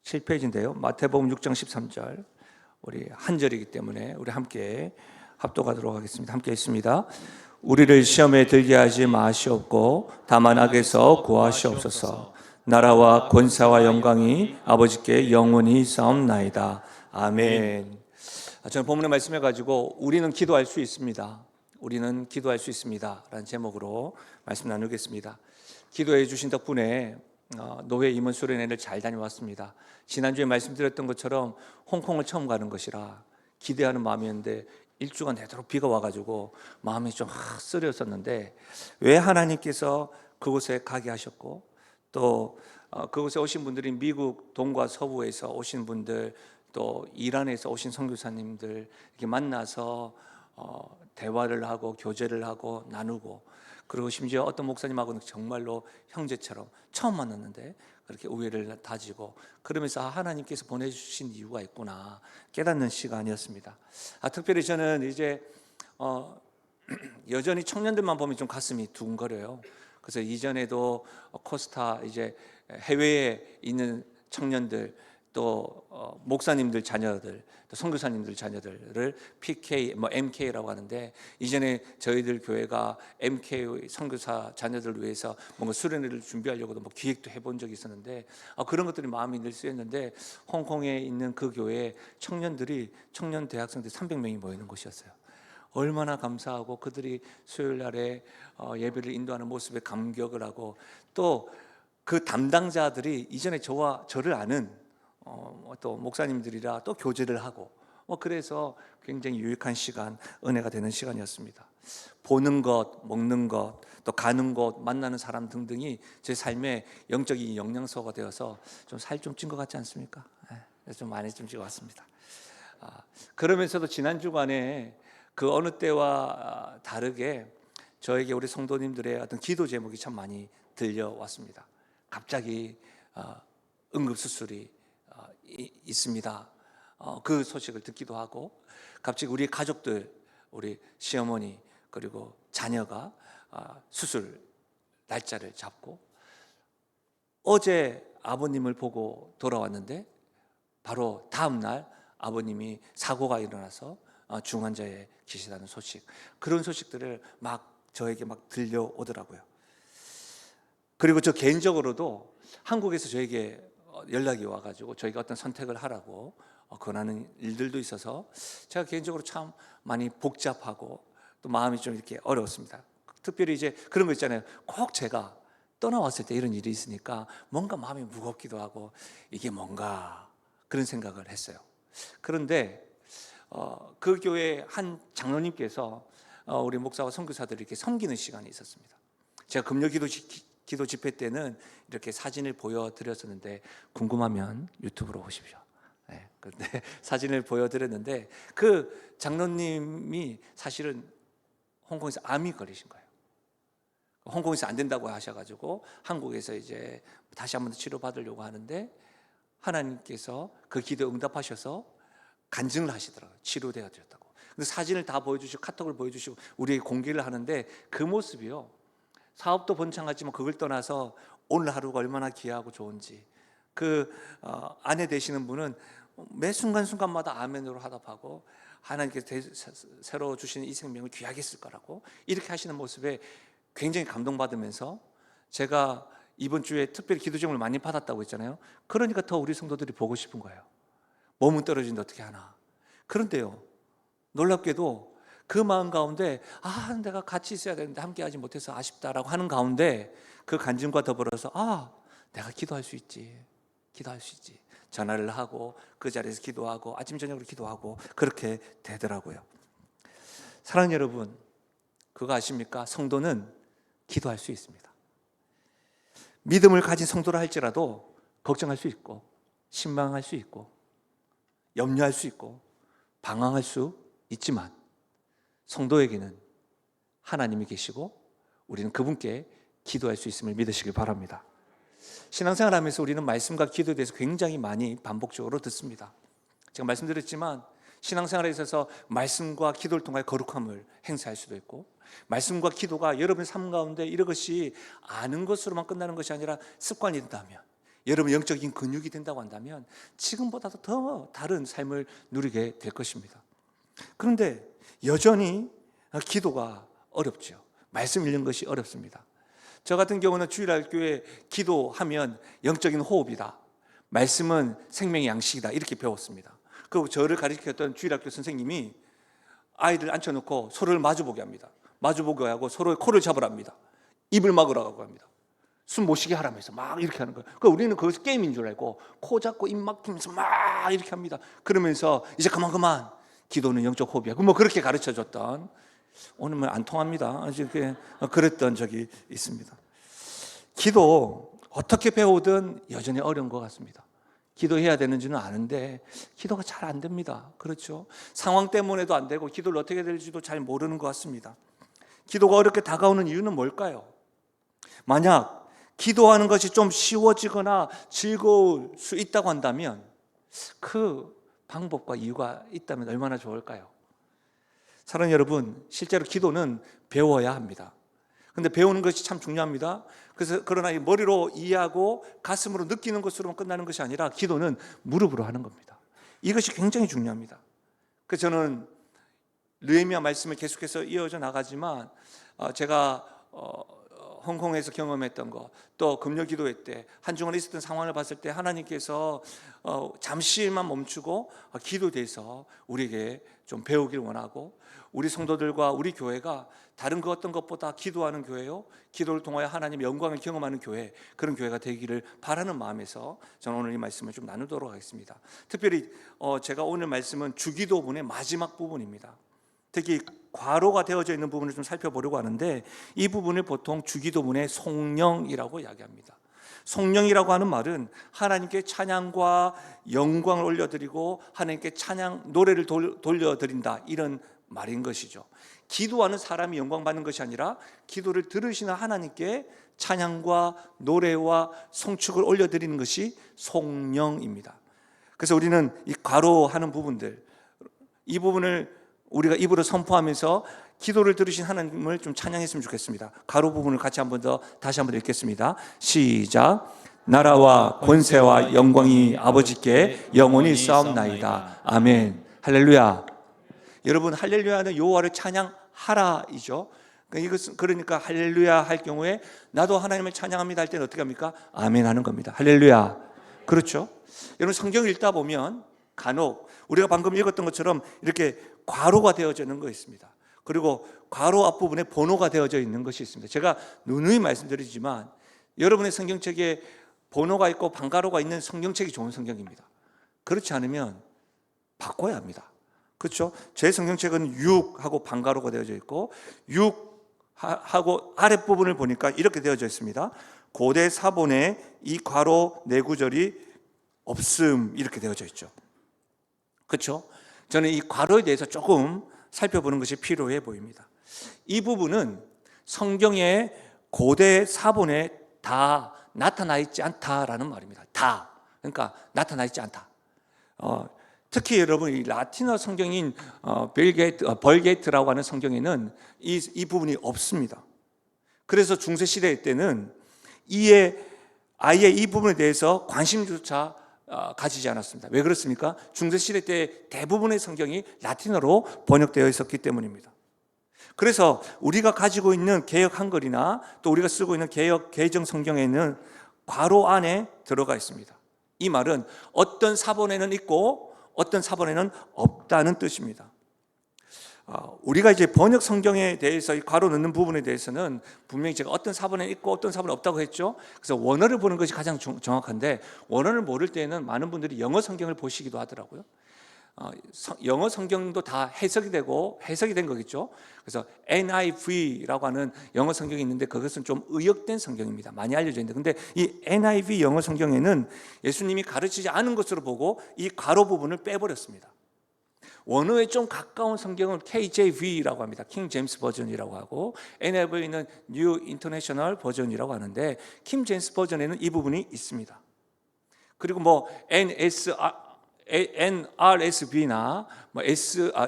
7페이지인데요. 마태복음 6장 13절. 우리 한 절이기 때문에 우리 함께 합독하도록 하겠습니다. 함께 있습니다. 우리를 시험에 들게 하지 마시옵고 다만 악에서 구하시옵소서. 나라와 권세와 영광이 아버지께 영원히 있사옵나이다. 아멘. 저는 본문의 말씀해 가지고 우리는 기도할 수 있습니다. 우리는 기도할 수 있습니다 라는 제목으로 말씀 나누겠습니다. 기도해 주신 덕분에 노회 임원 수련회를 잘 다녀왔습니다. 지난주에 말씀드렸던 것처럼 홍콩을 처음 가는 것이라 기대하는 마음이었는데 일주가 내도록 비가 와가지고 마음이 좀 쓰렸었는데 왜 하나님께서 그곳에 가게 하셨고 또 그곳에 오신 분들이 미국 동과 서부에서 오신 분들 또 이란에서 오신 선교사님들 이렇게 만나서 대화를 하고 교제를 하고 나누고 그리고 심지어 어떤 목사님하고는 정말로 형제처럼 처음 만났는데 그렇게 우애를 다지고 그러면서 하나님께서 보내주신 이유가 있구나 깨닫는 시간이었습니다. 특별히 저는 이제 여전히 청년들만 보면 좀 가슴이 두근거려요. 그래서 이전에도 코스타 이제 해외에 있는 청년들 또 목사님들 자녀들 또 선교사님들 자녀들을 PK MK라고 하는데 이전에 저희들 교회가 MK 선교사 자녀들을 위해서 뭔가 수련회를 준비하려고도 기획도 해본 적이 있었는데 그런 것들이 마음이 늘 쓰였는데 홍콩에 있는 그 교회에 청년 대학생들 300명이 모이는 곳이었어요. 얼마나 감사하고 그들이 수요일 날에 예배를 인도하는 모습에 감격을 하고 또 그 담당자들이 이전에 저를 아는 또 목사님들이라 또 교제를 하고 그래서 굉장히 유익한 시간, 은혜가 되는 시간이었습니다. 보는 것, 먹는 것, 또 가는 곳, 만나는 사람 등등이 제 삶의 영적인 영양소가 되어서 좀 살 좀 찐 것 같지 않습니까? 좀 많이 좀 찌어왔습니다. 그러면서도 지난 주간에 그 어느 때와 다르게 저에게 우리 성도님들의 어떤 기도 제목이 참 많이 들려왔습니다. 갑자기 응급수술이 있습니다. 그 소식을 듣기도 하고 갑자기 우리 가족들, 우리 시어머니 그리고 자녀가 수술 날짜를 잡고 어제 아버님을 보고 돌아왔는데 바로 다음 날 아버님이 사고가 일어나서 중환자에 계시다는 소식, 그런 소식들을 저에게 들려오더라고요. 그리고 저 개인적으로도 한국에서 저에게 연락이 와가지고 저희가 어떤 선택을 하라고 권하는 일들도 있어서 제가 개인적으로 참 많이 복잡하고 또 마음이 좀 이렇게 어려웠습니다. 특별히 이제 그런 거 있잖아요. 꼭 제가 떠나왔을 때 이런 일이 있으니까 뭔가 마음이 무겁기도 하고 이게 뭔가 그런 생각을 했어요. 그런데 그 교회 한 장로님께서 우리 목사와 선교사들을 이렇게 섬기는 시간이 있었습니다. 제가 금요 기도 집회 때는 이렇게 사진을 보여드렸었는데 궁금하면 유튜브로 오십시오. 그런데 사진을 보여드렸는데 그 장로님이 사실은 홍콩에서 암이 걸리신 거예요. 홍콩에서 안 된다고 하셔가지고 한국에서 이제 다시 한번 치료받으려고 하는데 하나님께서 그 기도에 응답하셔서 간증을 하시더라고요. 치료되어졌다고. 근데 사진을 다 보여주시고 카톡을 보여주시고 우리에게 공개를 하는데 그 모습이요. 사업도 번창하지만 그걸 떠나서 오늘 하루가 얼마나 귀하고 좋은지 그 아내 되시는 분은 매 순간순간마다 아멘으로 화답하고 하나님께서 새로 주신 이 생명을 귀하게 쓸 거라고 이렇게 하시는 모습에 굉장히 감동받으면서 제가 이번 주에 특별히 기도 제목을 많이 받았다고 했잖아요. 그러니까 더 우리 성도들이 보고 싶은 거예요. 몸은 떨어진데 어떻게 하나. 그런데요, 놀랍게도 그 마음 가운데 내가 같이 있어야 되는데 함께하지 못해서 아쉽다라고 하는 가운데 그 간증과 더불어서 내가 기도할 수 있지. 전화를 하고 그 자리에서 기도하고 아침 저녁으로 기도하고 그렇게 되더라고요. 사랑하는 여러분, 그거 아십니까? 성도는 기도할 수 있습니다. 믿음을 가진 성도라 할지라도 걱정할 수 있고 신망할 수 있고 염려할 수 있고 방황할 수 있지만 성도에게는 하나님이 계시고 우리는 그분께 기도할 수 있음을 믿으시길 바랍니다. 신앙생활하면서 우리는 말씀과 기도에 대해서 굉장히 많이 반복적으로 듣습니다. 제가 말씀드렸지만 신앙생활에 있어서 말씀과 기도를 통해 거룩함을 행사할 수도 있고 말씀과 기도가 여러분의 삶 가운데 이것이 아는 것으로만 끝나는 것이 아니라 습관이 된다면 여러분 영적인 근육이 된다고 한다면 지금보다도 더 다른 삶을 누리게 될 것입니다. 그런데 여전히 기도가 어렵죠. 말씀 읽는 것이 어렵습니다. 저 같은 경우는 주일날 교회 기도하면 영적인 호흡이다, 말씀은 생명의 양식이다, 이렇게 배웠습니다. 그리고 저를 가르쳤던 주일학교 선생님이 아이들 앉혀놓고 서로를 마주보게 합니다. 마주보게 하고 서로의 코를 잡으랍니다. 입을 막으라고 합니다. 숨 못 쉬게 하라면서 막 이렇게 하는 거예요. 그러니까 우리는 그것이 게임인 줄 알고 코 잡고 입 막히면서 막 이렇게 합니다. 그러면서 이제 그만 기도는 영적 호흡이야, 뭐 그렇게 가르쳐줬던, 오늘 뭐 안 통합니다. 이렇게 그랬던 적이 있습니다. 기도 어떻게 배우든 여전히 어려운 것 같습니다. 기도해야 되는지는 아는데 기도가 잘 안 됩니다. 그렇죠? 상황 때문에도 안 되고 기도를 어떻게 될지도 잘 모르는 것 같습니다. 기도가 어렵게 다가오는 이유는 뭘까요? 만약 기도하는 것이 좀 쉬워지거나 즐거울 수 있다고 한다면 그 방법과 이유가 있다면 얼마나 좋을까요? 사랑하는 여러분, 실제로 기도는 배워야 합니다. 근데 배우는 것이 참 중요합니다. 그러나 머리로 이해하고 가슴으로 느끼는 것으로만 끝나는 것이 아니라 기도는 무릎으로 하는 겁니다. 이것이 굉장히 중요합니다. 그래서 저는 느헤미야 말씀을 계속해서 이어져 나가지만 제가 홍콩에서 경험했던 거, 또 금요 기도회 때 한중간에 있었던 상황을 봤을 때 하나님께서 잠시만 멈추고 기도돼서 우리에게 좀 배우길 원하고, 우리 성도들과 우리 교회가 다른 그 어떤 것보다 기도하는 교회요, 기도를 통하여 하나님의 영광을 경험하는 교회, 그런 교회가 되기를 바라는 마음에서 저는 오늘 이 말씀을 좀 나누도록 하겠습니다. 특별히 제가 오늘 말씀은 주기도문의 마지막 부분입니다. 특히 괄호가 되어져 있는 부분을 좀 살펴보려고 하는데, 이 부분을 보통 주기도문의 송영이라고 이야기합니다. 송영이라고 하는 말은 하나님께 찬양과 영광을 올려드리고 하나님께 찬양 노래를 돌려드린다, 이런 말인 것이죠. 기도하는 사람이 영광 받는 것이 아니라 기도를 들으시는 하나님께 찬양과 노래와 송축을 올려드리는 것이 송영입니다. 그래서 우리는 이 괄호하는 부분들, 이 부분을 우리가 입으로 선포하면서 기도를 들으신 하나님을 좀 찬양했으면 좋겠습니다. 가로 부분을 같이 다시 한번 읽겠습니다. 시작. 나라와 권세와 영광이 아버지께 영원히 싸움나이다. 아멘. 할렐루야. 여러분, 할렐루야는 여호와를 찬양하라이죠. 그러니까 할렐루야 할 경우에 나도 하나님을 찬양합니다 할 때는 어떻게 합니까? 아멘 하는 겁니다. 할렐루야. 그렇죠? 여러분, 성경을 읽다 보면 간혹 우리가 방금 읽었던 것처럼 이렇게 괄호가 되어져 있는 거 있습니다. 그리고 괄호 앞부분에 번호가 되어져 있는 것이 있습니다. 제가 누누이 말씀드리지만 여러분의 성경책에 번호가 있고 반가로가 있는 성경책이 좋은 성경입니다. 그렇지 않으면 바꿔야 합니다. 그렇죠? 제 성경책은 6하고 반가로가 되어져 있고 6하고 아랫부분을 보니까 이렇게 되어져 있습니다. 고대 사본에 이 괄호 네 구절이 없음, 이렇게 되어져 있죠. 그렇죠? 저는 이 괄호에 대해서 조금 살펴보는 것이 필요해 보입니다. 이 부분은 성경의 고대 사본에 다 나타나 있지 않다라는 말입니다. 다. 그러니까 나타나 있지 않다. 특히 여러분, 이 라틴어 성경인 벌게이트라고 하는 성경에는 이 부분이 없습니다. 그래서 중세 시대 때는 아예 이 부분에 대해서 관심조차 가지지 않았습니다. 왜 그렇습니까? 중세 시대 때 대부분의 성경이 라틴어로 번역되어 있었기 때문입니다. 그래서 우리가 가지고 있는 개역 한글이나 또 우리가 쓰고 있는 개역 개정 성경에는 괄호 안에 들어가 있습니다. 이 말은 어떤 사본에는 있고 어떤 사본에는 없다는 뜻입니다. 우리가 이제 번역 성경에 대해서 이 괄호 넣는 부분에 대해서는 분명히 제가 어떤 사본에 있고 어떤 사본에 없다고 했죠. 그래서 원어를 보는 것이 가장 정확한데, 원어를 모를 때는 많은 분들이 영어 성경을 보시기도 하더라고요. 영어 성경도 다 해석이 된 거겠죠. 그래서 NIV라고 하는 영어 성경이 있는데 그것은 좀 의역된 성경입니다. 많이 알려져 있는데, 근데 이 NIV 영어 성경에는 예수님이 가르치지 않은 것으로 보고 이 괄호 부분을 빼버렸습니다. 원어에 좀 가까운 성경은 KJV라고 합니다. 킹 제임스 버전이라고 하고, NIV는 뉴 인터내셔널 버전이라고 하는데, 킹 제임스 버전에는 이 부분이 있습니다. 그리고 뭐 NRSV나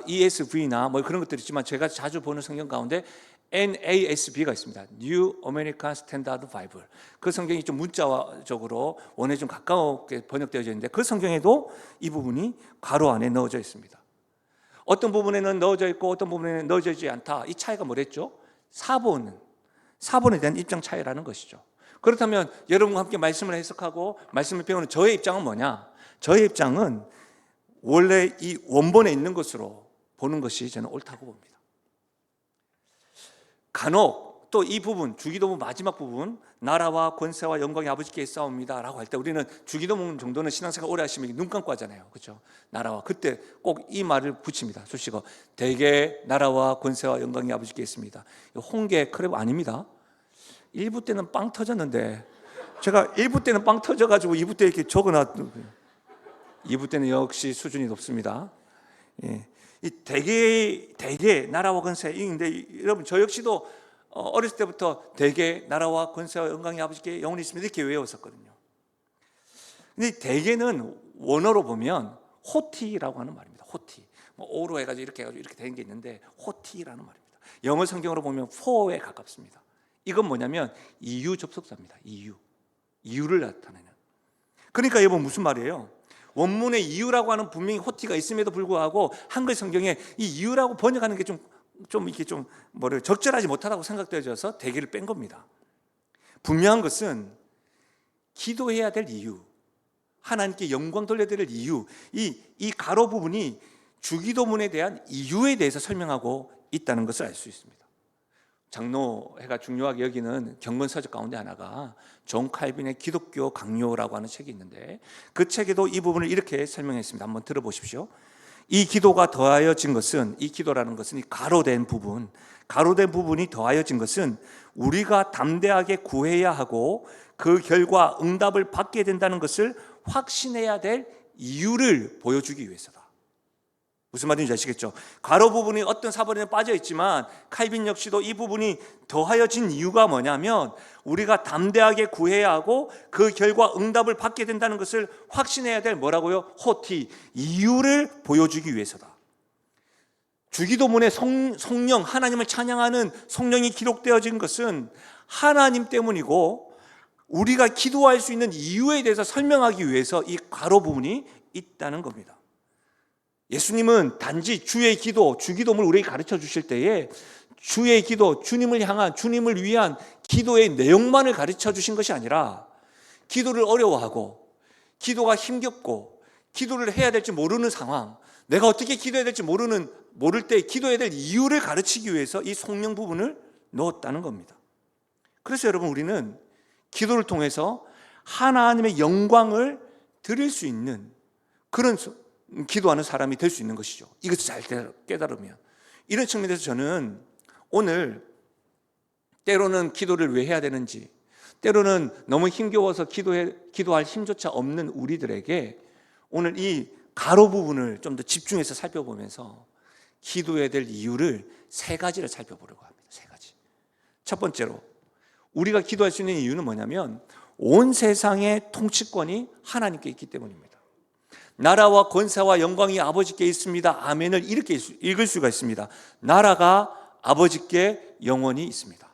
ESV나 뭐 그런 것들이 있지만, 제가 자주 보는 성경 가운데 NASB가 있습니다. New American Standard Bible. 그 성경이 좀 문자적으로 원에 좀 가까우게 번역되어져 있는데 그 성경에도 이 부분이 괄호 안에 넣어져 있습니다. 어떤 부분에는 넣어져 있고 어떤 부분에는 넣어져 있지 않다. 이 차이가 뭐랬죠? 사본에 대한 입장 차이라는 것이죠. 그렇다면 여러분과 함께 말씀을 해석하고 말씀을 배우는 저의 입장은 뭐냐? 저의 입장은 원래 이 원본에 있는 것으로 보는 것이 저는 옳다고 봅니다. 간혹 또 이 부분 주기도문 마지막 부분 나라와 권세와 영광이 아버지께 있사옵니다 라고 할 때 우리는 주기도문 정도는 신앙생활 오래 하시면 눈 감고 하잖아요. 그렇죠? 나라와 그때 꼭 이 말을 붙입니다. 수식어 대개 나라와 권세와 영광이 아버지께 있습니다. 홍계 크랩 아닙니다. 1부 때는 빵 터졌는데 제가 1부 때는 빵 터져가지고 2부 때 이렇게 적어놨던 2부 때는 역시 수준이 높습니다. 예. 이 대개 나라와 권세인데 여러분 저 역시도 어렸을 때부터 대개 나라와 권세와 영광이 아버지께 영원히 있습니다 이렇게 외웠었거든요. 근데 대개는 원어로 보면 호티라고 하는 말입니다. 호티 뭐 오로 해가지고 이렇게 된 게 있는데 호티라는 말입니다. 영어 성경으로 보면 for에 가깝습니다. 이건 뭐냐면 이유 접속사입니다. 이유를 나타내는. 그러니까 여러분 무슨 말이에요? 원문의 이유라고 하는 분명히 호티가 있음에도 불구하고 한글 성경에 이 이유라고 번역하는 게 좀 이렇게 좀 적절하지 못하다고 생각되어져서 대개를 뺀 겁니다. 분명한 것은 기도해야 될 이유, 하나님께 영광 돌려야 될 이유, 이 가로 부분이 주기도문에 대한 이유에 대해서 설명하고 있다는 것을 알 수 있습니다. 장로회가 중요하게 여기는 경건서적 가운데 하나가 존 칼빈의 기독교 강요라고 하는 책이 있는데 그 책에도 이 부분을 이렇게 설명했습니다. 한번 들어보십시오. 이 기도가 더하여진 것은 이 기도라는 것은 이 가로된 부분이 더하여진 것은 우리가 담대하게 구해야 하고 그 결과 응답을 받게 된다는 것을 확신해야 될 이유를 보여주기 위해서다. 무슨 말인지 아시겠죠? 가로 부분이 어떤 사본에 빠져 있지만 칼빈 역시도 이 부분이 더하여진 이유가 뭐냐면 우리가 담대하게 구해야 하고 그 결과 응답을 받게 된다는 것을 확신해야 될 뭐라고요? 호티, 이유를 보여주기 위해서다. 주기도문에 성령, 하나님을 찬양하는 성령이 기록되어진 것은 하나님 때문이고 우리가 기도할 수 있는 이유에 대해서 설명하기 위해서 이 가로 부분이 있다는 겁니다. 예수님은 단지 주의 기도, 주기도문을 우리에게 가르쳐 주실 때에 주의 기도, 주님을 향한, 주님을 위한 기도의 내용만을 가르쳐 주신 것이 아니라 기도를 어려워하고 기도가 힘겹고 기도를 해야 될지 모르는 상황, 내가 어떻게 기도해야 될지 모를 때 기도해야 될 이유를 가르치기 위해서 이 성령 부분을 넣었다는 겁니다. 그래서 여러분 우리는 기도를 통해서 하나님의 영광을 드릴 수 있는 그런 기도하는 사람이 될 수 있는 것이죠. 이것을 잘 깨달으면. 이런 측면에서 저는 오늘 때로는 기도를 왜 해야 되는지, 때로는 너무 힘겨워서 기도할 힘조차 없는 우리들에게 오늘 이 가로 부분을 좀 더 집중해서 살펴보면서 기도해야 될 이유를 3가지를 살펴보려고 합니다. 3가지. 첫 번째로 우리가 기도할 수 있는 이유는 뭐냐면 온 세상의 통치권이 하나님께 있기 때문입니다. 나라와 권세와 영광이 아버지께 있습니다. 아멘을 이렇게 읽을 수가 있습니다. 나라가 아버지께 영원히 있습니다.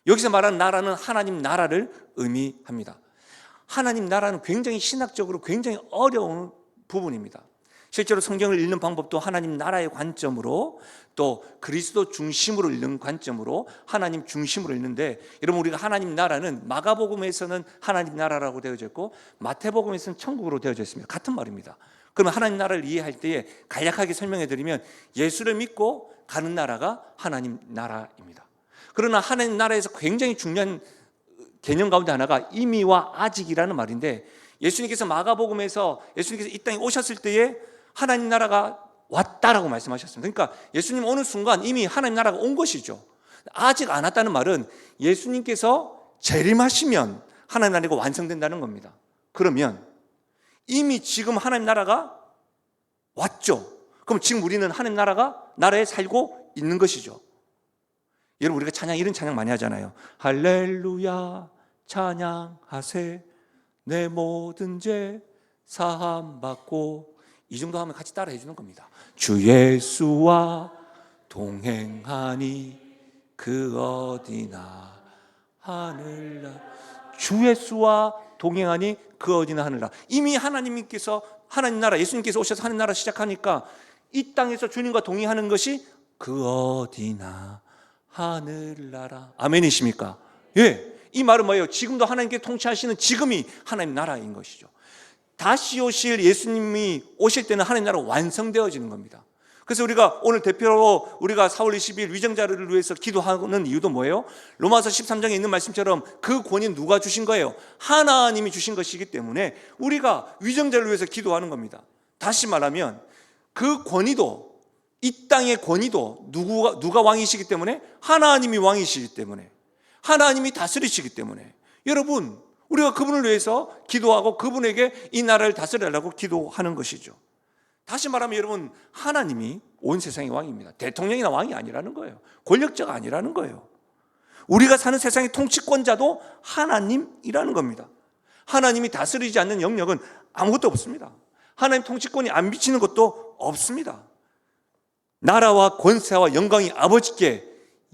여기서 말하는 나라는 하나님 나라를 의미합니다. 하나님 나라는 굉장히 신학적으로 굉장히 어려운 부분입니다. 실제로 성경을 읽는 방법도 하나님 나라의 관점으로 또 그리스도 중심으로 읽는 관점으로 하나님 중심으로 읽는데 여러분 우리가 하나님 나라는 마가복음에서는 하나님 나라라고 되어져 있고 마태복음에서는 천국으로 되어져 있습니다. 같은 말입니다. 그러면 하나님 나라를 이해할 때에 간략하게 설명해 드리면 예수를 믿고 가는 나라가 하나님 나라입니다. 그러나 하나님 나라에서 굉장히 중요한 개념 가운데 하나가 이미와 아직이라는 말인데 예수님께서 마가복음에서 예수님께서 이 땅에 오셨을 때에 하나님 나라가 왔다라고 말씀하셨습니다. 그러니까 예수님 어느 순간 이미 하나님 나라가 온 것이죠. 아직 안 왔다는 말은 예수님께서 재림하시면 하나님 나라가 완성된다는 겁니다. 그러면 이미 지금 하나님 나라가 왔죠. 그럼 지금 우리는 하나님 나라에 살고 있는 것이죠. 여러분 우리가 이런 찬양 많이 하잖아요. 할렐루야 찬양하세 내 모든 죄 사함 받고 이 정도 하면 같이 따라 해주는 겁니다. 주 예수와 동행하니 그 어디나 하늘나라. 주 예수와 동행하니 그 어디나 하늘나라. 이미 하나님께서, 하나님 나라, 예수님께서 오셔서 하나님 나라 시작하니까 이 땅에서 주님과 동행하는 것이 그 어디나 하늘나라. 아멘이십니까? 예. 이 말은 뭐예요? 지금도 하나님께 통치하시는 지금이 하나님 나라인 것이죠. 다시 오실 예수님이 오실 때는 하나님 나라가 완성되어지는 겁니다. 그래서 우리가 오늘 대표로 우리가 4월 20일 위정자를 위해서 기도하는 이유도 뭐예요? 로마서 13장에 있는 말씀처럼 그 권위는 누가 주신 거예요? 하나님이 주신 것이기 때문에 우리가 위정자를 위해서 기도하는 겁니다. 다시 말하면 그 권위도, 이 땅의 권위도 누가 왕이시기 때문에? 하나님이 왕이시기 때문에, 하나님이 다스리시기 때문에, 여러분 우리가 그분을 위해서 기도하고 그분에게 이 나라를 다스리려고 기도하는 것이죠. 다시 말하면 여러분, 하나님이 온 세상의 왕입니다. 대통령이나 왕이 아니라는 거예요. 권력자가 아니라는 거예요. 우리가 사는 세상의 통치권자도 하나님이라는 겁니다. 하나님이 다스리지 않는 영역은 아무것도 없습니다. 하나님 통치권이 안 비치는 것도 없습니다. 나라와 권세와 영광이 아버지께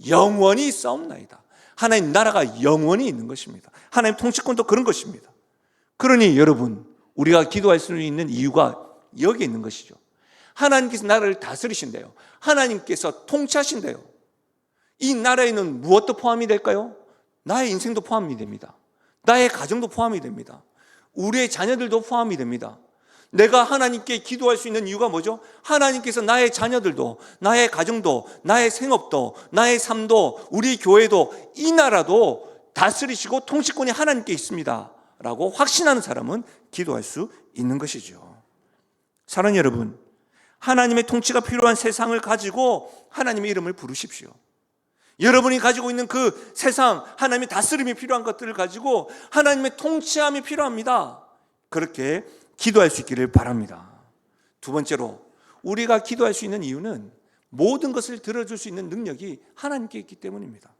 영원히 있사옵나이다. 하나님 나라가 영원히 있는 것입니다. 하나님 통치권도 그런 것입니다. 그러니 여러분, 우리가 기도할 수 있는 이유가 여기 있는 것이죠. 하나님께서 나라를 다스리신대요. 하나님께서 통치하신대요. 이 나라에는 무엇도 포함이 될까요? 나의 인생도 포함이 됩니다. 나의 가정도 포함이 됩니다. 우리의 자녀들도 포함이 됩니다. 내가 하나님께 기도할 수 있는 이유가 뭐죠? 하나님께서 나의 자녀들도, 나의 가정도, 나의 생업도, 나의 삶도, 우리 교회도, 이 나라도 다스리시고 통치권이 하나님께 있습니다 라고 확신하는 사람은 기도할 수 있는 것이죠. 사랑하는 여러분, 하나님의 통치가 필요한 세상을 가지고 하나님의 이름을 부르십시오. 여러분이 가지고 있는 그 세상, 하나님의 다스림이 필요한 것들을 가지고 하나님의 통치함이 필요합니다. 그렇게 기도할 수 있기를 바랍니다. 두 번째로, 우리가 기도할 수 있는 이유는 모든 것을 들어줄 수 있는 능력이 하나님께 있기 때문입니다.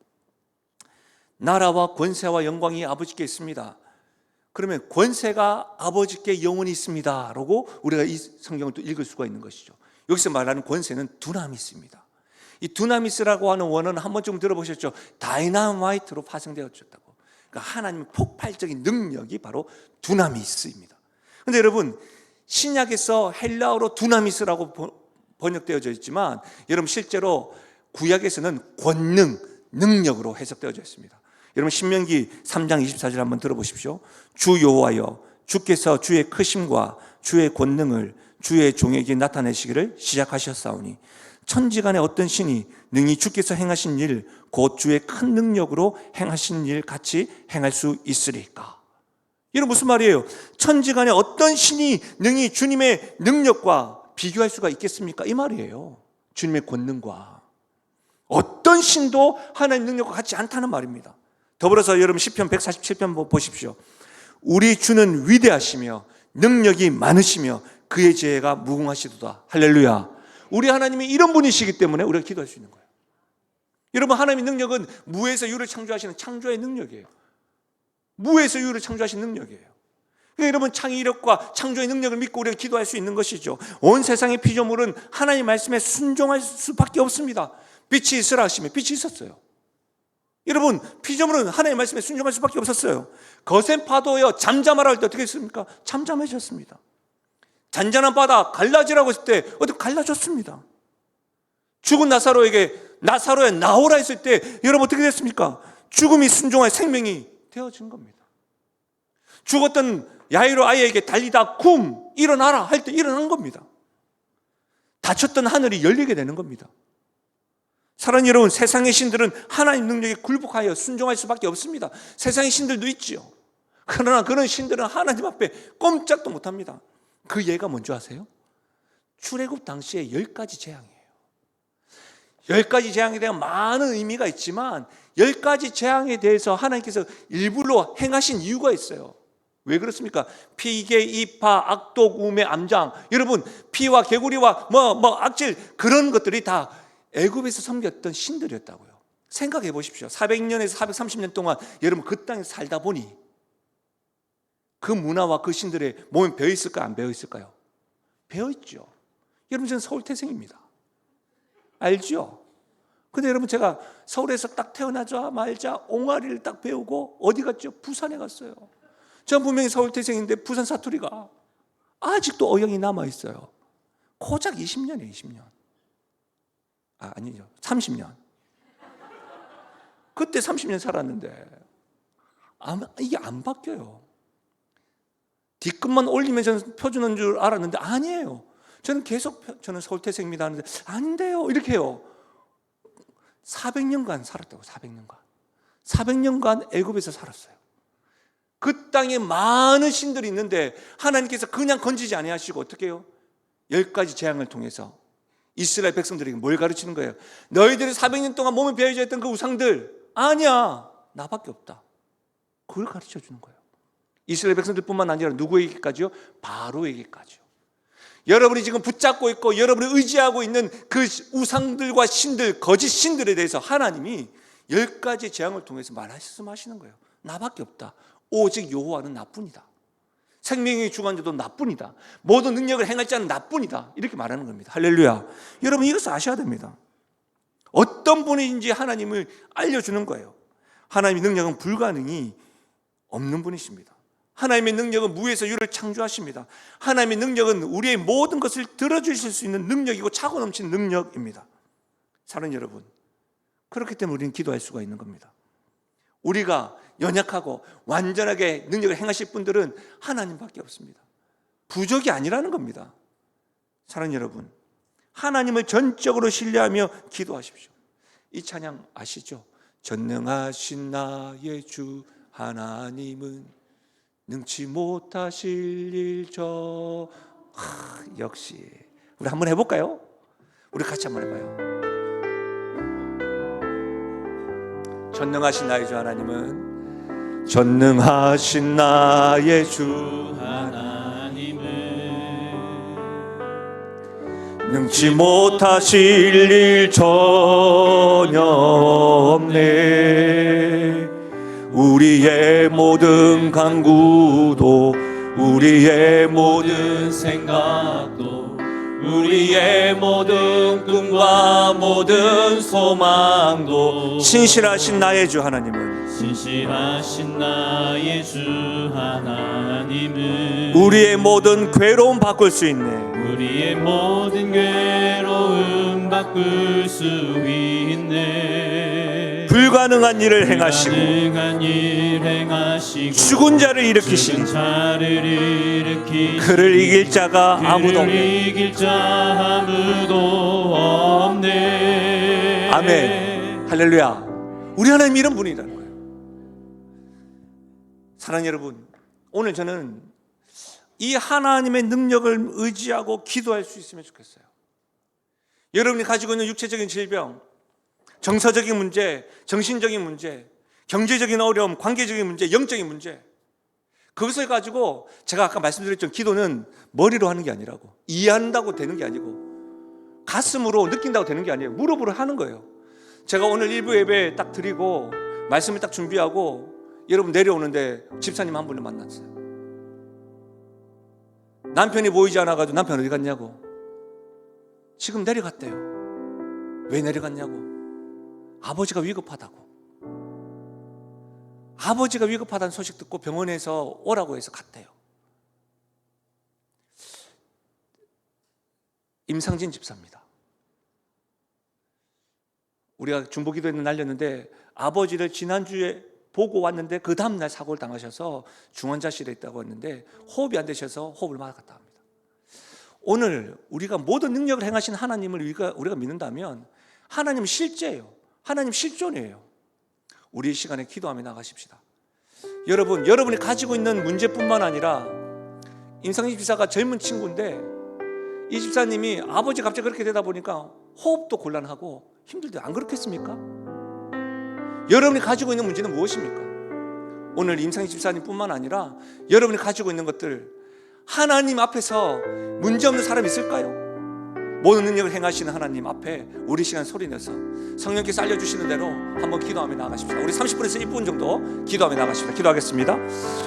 나라와 권세와 영광이 아버지께 있습니다. 그러면 권세가 아버지께 영원히 있습니다 라고 우리가 이 성경을 또 읽을 수가 있는 것이죠. 여기서 말하는 권세는 두나미스입니다. 이 두나미스라고 하는 원어는 한 번쯤 들어보셨죠? 다이나마이트로 파생되었다고. 그러니까 하나님의 폭발적인 능력이 바로 두나미스입니다. 그런데 여러분, 신약에서 헬라어로 두나미스라고 번역되어져 있지만 여러분 실제로 구약에서는 권능, 능력으로 해석되어져 있습니다. 여러분 신명기 3장 24절 한번 들어보십시오. 주 여호와여, 주께서 주의 크심과 주의 권능을 주의 종에게 나타내시기를 시작하셨사오니 천지간의 어떤 신이 능히 주께서 행하신 일, 곧 주의 큰 능력으로 행하신 일 같이 행할 수 있으리까? 이건 무슨 말이에요? 천지간의 어떤 신이 능히 주님의 능력과 비교할 수가 있겠습니까? 이 말이에요. 주님의 권능과 어떤 신도 하나님의 능력과 같지 않다는 말입니다. 더불어서 여러분 시편 147편 보십시오. 우리 주는 위대하시며 능력이 많으시며 그의 지혜가 무궁하시도다. 할렐루야. 우리 하나님이 이런 분이시기 때문에 우리가 기도할 수 있는 거예요. 여러분, 하나님의 능력은 무에서 유를 창조하시는 창조의 능력이에요. 무에서 유를 창조하신 능력이에요. 그러니까 여러분, 창의력과 창조의 능력을 믿고 우리가 기도할 수 있는 것이죠. 온 세상의 피조물은 하나님의 말씀에 순종할 수밖에 없습니다. 빛이 있으라 하시면 빛이 있었어요. 여러분, 피조물은 하나님의 말씀에 순종할 수밖에 없었어요. 거센 파도여 잠잠하라 할 때 어떻게 했습니까? 잠잠해졌습니다. 잔잔한 바다 갈라지라고 했을 때 어떻게 갈라졌습니다. 죽은 나사로야 나오라 했을 때 여러분 어떻게 됐습니까? 죽음이 순종할 생명이 되어진 겁니다. 죽었던 야이로 아이에게 달리다 쿰 일어나라 할 때 일어난 겁니다. 닫혔던 하늘이 열리게 되는 겁니다. 사랑하는 여러분, 세상의 신들은 하나님 능력에 굴복하여 순종할 수밖에 없습니다. 세상의 신들도 있지요. 그러나 그런 신들은 하나님 앞에 꼼짝도 못합니다. 그 예가 뭔지 아세요? 출애굽 당시에 10가지 재앙이에요. 10가지 재앙에 대한 많은 의미가 있지만 10가지 재앙에 대해서 하나님께서 일부러 행하신 이유가 있어요. 왜 그렇습니까? 피개, 이파, 악독, 우매, 암장. 여러분, 피와 개구리와 악질, 그런 것들이 다 애굽에서 섬겼던 신들이었다고요. 생각해 보십시오. 400년에서 430년 동안 여러분 그 땅에 살다 보니 그 문화와 그 신들의 몸에 배어 있을까요? 안 배어 있을까요? 배어 있죠. 여러분, 저는 서울 태생입니다. 알죠? 근데 여러분, 제가 서울에서 딱 태어나자마자 옹알이를 딱 배우고 어디 갔죠? 부산에 갔어요. 전 분명히 서울 태생인데 부산 사투리가 아직도 어영이 남아있어요. 고작 20년이에요, 20년. 아니죠. 30년. 그때 30년 살았는데 이게 안 바뀌어요. 뒤끝만 올리면 저는 표준어인 줄 알았는데 아니에요. 저는 계속 저는 서울 태생입니다 하는데 아닌데요, 이렇게 해요. 400년간 살았다고. 400년간 애굽에서 살았어요. 그 땅에 많은 신들이 있는데 하나님께서 그냥 건지지 아니하시고 어떻게 해요? 10가지 재앙을 통해서 이스라엘 백성들에게 뭘 가르치는 거예요? 너희들이 400년 동안 몸에 베어져 있던 그 우상들 아니야, 나밖에 없다. 그걸 가르쳐 주는 거예요. 이스라엘 백성들뿐만 아니라 누구에게까지요? 바로에게까지요. 여러분이 지금 붙잡고 있고 여러분이 의지하고 있는 그 우상들과 신들, 거짓 신들에 대해서 하나님이 10가지 재앙을 통해서 말씀하시는 거예요. 나밖에 없다. 오직 여호와는 나뿐이다. 생명의 주관자도 나뿐이다. 모든 능력을 행할 자는 나뿐이다. 이렇게 말하는 겁니다. 할렐루야. 여러분, 이것을 아셔야 됩니다. 어떤 분인지 하나님을 알려주는 거예요. 하나님의 능력은 불가능이 없는 분이십니다. 하나님의 능력은 무에서 유를 창조하십니다. 하나님의 능력은 우리의 모든 것을 들어주실 수 있는 능력이고 차고 넘치는 능력입니다. 사랑하는 여러분, 그렇기 때문에 우리는 기도할 수가 있는 겁니다. 우리가 연약하고 완전하게 능력을 행하실 분들은 하나님밖에 없습니다. 부족이 아니라는 겁니다. 사랑하는 여러분, 하나님을 전적으로 신뢰하며 기도하십시오. 이 찬양 아시죠? 전능하신 나의 주 하나님은 능치 못하실 일 역시. 우리 한번 해볼까요? 우리 같이 한번 해봐요. 전능하신 나의 주 하나님은, 전능하신 나의 주 하나님은 능치 못하실 일 전혀 없네. 우리의 모든 간구도, 우리의 모든 생각도, 우리의 모든 꿈과 모든 소망도, 신실하신 나의 주 하나님은, 신실하신 나의 주 하나님은 우리의 모든 괴로움 바꿀 수 있네. 우리의 모든 괴로움 바꿀 수 있네. 불가능한 일을 행하시고 죽은 자를 일으키시니 그를 이길 자가 아무도 없네. 아멘. 할렐루야. 우리 하나님 이런 분이라는 거예요. 사랑하는 여러분, 오늘 저는 이 하나님의 능력을 의지하고 기도할 수 있으면 좋겠어요. 여러분이 가지고 있는 육체적인 질병, 정서적인 문제, 정신적인 문제, 경제적인 어려움, 관계적인 문제, 영적인 문제, 그것을 가지고 제가 아까 말씀드렸죠. 기도는 머리로 하는 게 아니라고, 이해한다고 되는 게 아니고 가슴으로 느낀다고 되는 게 아니에요. 무릎으로 하는 거예요. 제가 오늘 일부 예배 딱 드리고 말씀을 딱 준비하고 여러분 내려오는데 집사님 한 분을 만났어요. 남편이 보이지 않아가지고 남편 어디 갔냐고. 지금 내려갔대요. 왜 내려갔냐고. 아버지가 위급하다고. 아버지가 위급하다는 소식 듣고 병원에서 오라고 해서 갔대요. 임상진 집사입니다. 우리가 중보기도회는 날렸는데 아버지를 지난주에 보고 왔는데 그 다음날 사고를 당하셔서 중환자실에 있다고 했는데 호흡이 안 되셔서 호흡을 막았다 합니다. 오늘 우리가 모든 능력을 행하신 하나님을 우리가 믿는다면 하나님은 실제예요. 하나님 실존이에요. 우리 이 시간에 기도하며 나가십시다. 여러분이 가지고 있는 문제뿐만 아니라 임상진 집사가 젊은 친구인데 이 집사님이 아버지 갑자기 그렇게 되다 보니까 호흡도 곤란하고 힘들대. 안 그렇겠습니까? 여러분이 가지고 있는 문제는 무엇입니까? 오늘 임상진 집사님뿐만 아니라 여러분이 가지고 있는 것들, 하나님 앞에서 문제없는 사람 있을까요? 모든 능력을 행하시는 하나님 앞에 우리 시간 소리내서 성령께서 알려주시는 대로 한번 기도하며 나가십시다. 우리 30분에서 1분 정도 기도하며 나가십시다. 기도하겠습니다.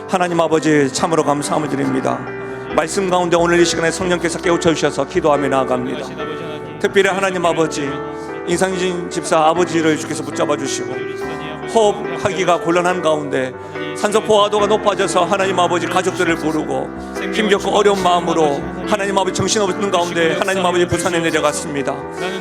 하나님 아버지, 참으로 감사함을 드립니다. 말씀 가운데 오늘 이 시간에 성령께서 깨우쳐 주셔서 기도하며 나아갑니다. 특별히 하나님 아버지, 인상진 집사 아버지를 주께서 붙잡아 주시고, 호흡하기가 곤란한 가운데 산소포화도가 높아져서 하나님 아버지 가족들을 부르고 힘겹고 어려운 마음으로 하나님 아버지 정신없는 가운데 하나님 아버지 부산에 내려갔습니다.